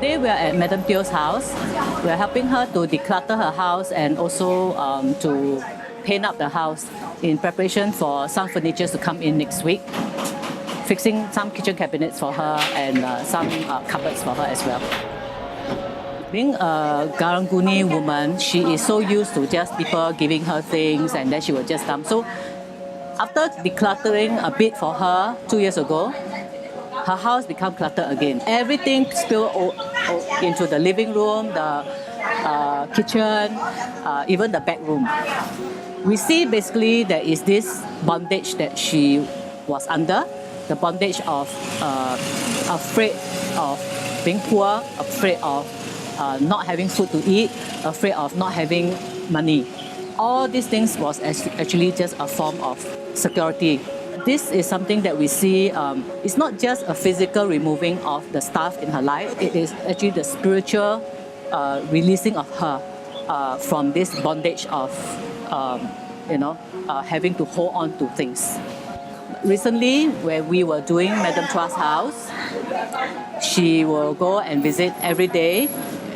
Today we are at Madam Teo's house. We are helping her to declutter her house and also to paint up the house in preparation for some furniture to come in next week. Fixing some kitchen cabinets for her and some cupboards for her as well. Being a Garanguni woman, she is so used to just people giving her things and then she will just dump. So after decluttering a bit for her 2 years ago, her house became cluttered again. Everything spilled into the living room, the kitchen, even the bedroom. We see basically there is this bondage that she was under, the bondage of afraid of being poor, afraid of not having food to eat, afraid of not having money. All these things was actually just a form of security. This is something that we see, it's not just a physical removing of the stuff in her life, it is actually the spiritual releasing of her from this bondage of having to hold on to things. Recently, when we were doing Madam Chua's house, she will go and visit every day.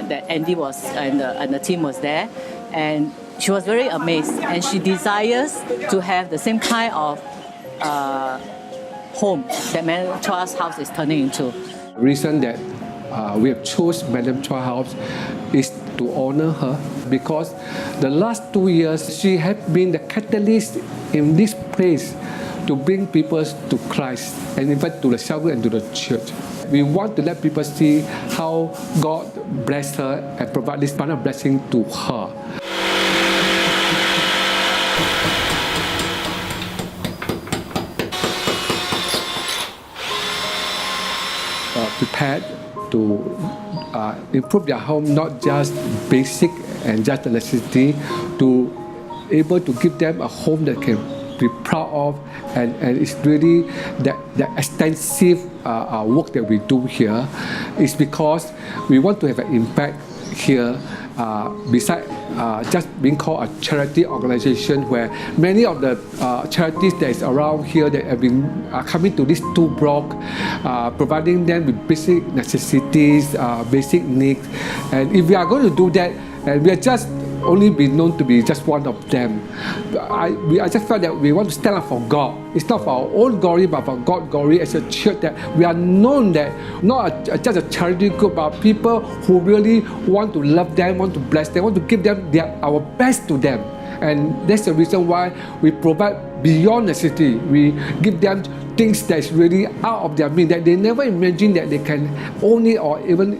That Andy was and the team was there, and she was very amazed. And she desires to have the same kind of home that Madam Chua's house is turning into. The reason that we have chosen Madam Chua house is to honor her because the last 2 years she has been the catalyst in this place to bring people to Christ and in fact to the cell group and to the church. We want to let people see how God blessed her and provide this kind of blessing to her. Prepared to improve their home, not just basic and just the necessity, to able to give them a home that can be proud of, and it's really that extensive work that we do here is because we want to have an impact here besides just being called a charity organization, where many of the charities that is around here that have been coming to this 2 block, providing them with basic necessities, basic needs. And if we are going to do that, and we are just only be known to be just one of them, I just felt that we want to stand up for God. It's not for our own glory, but for God's glory as a church, that we are known that not just a charity group, but people who really want to love them, want to bless them, want to give them our best to them. And that's the reason why we provide beyond necessity. We give them things that's really out of their means, that they never imagine that they can own it or even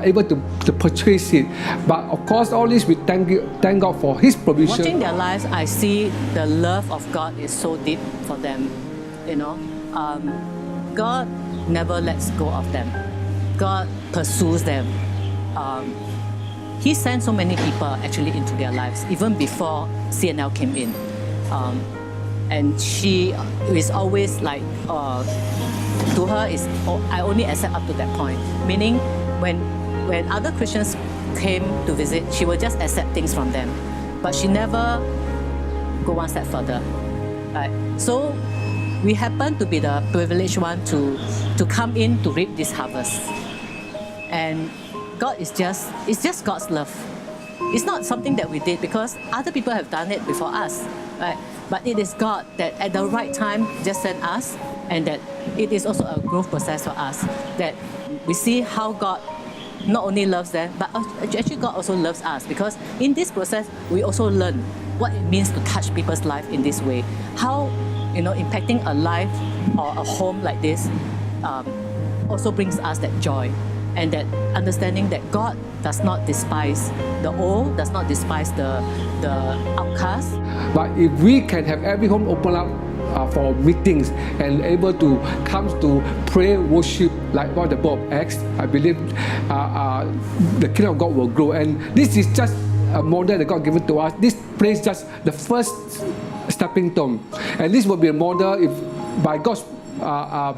able to purchase it. But of course, all this we thank God for His provision. Watching their lives, I see the love of God is so deep for them. God never lets go of them. God pursues them. He sent so many people actually into their lives, even before CNL came in. And she is always like, to her, I only accept up to that point. Meaning, when other Christians came to visit, she would just accept things from them. But she never go one step further. Right? So we happen to be the privileged one to come in to reap this harvest. And God it's just God's love. It's not something that we did because other people have done it before us. Right? But it is God that at the right time just sent us, and that it is also a growth process for us, that we see how God not only loves them, but actually God also loves us, because in this process we also learn what it means to touch people's life in this way. How impacting a life or a home like this also brings us that joy and that understanding that God does not despise the old, does not despise the outcast. But if we can have every home open up for meetings and able to come to pray, worship like what the book of Acts, I believe the kingdom of God will grow. And this is just a model that God given to us. This place is just the first stepping stone, and this will be a model. If by God's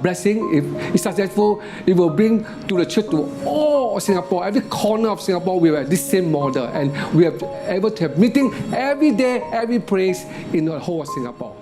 blessing, if it's successful, it will bring to the church to all of Singapore, every corner of Singapore. We have this same model, and we are able to have meeting every day, every place in the whole of Singapore.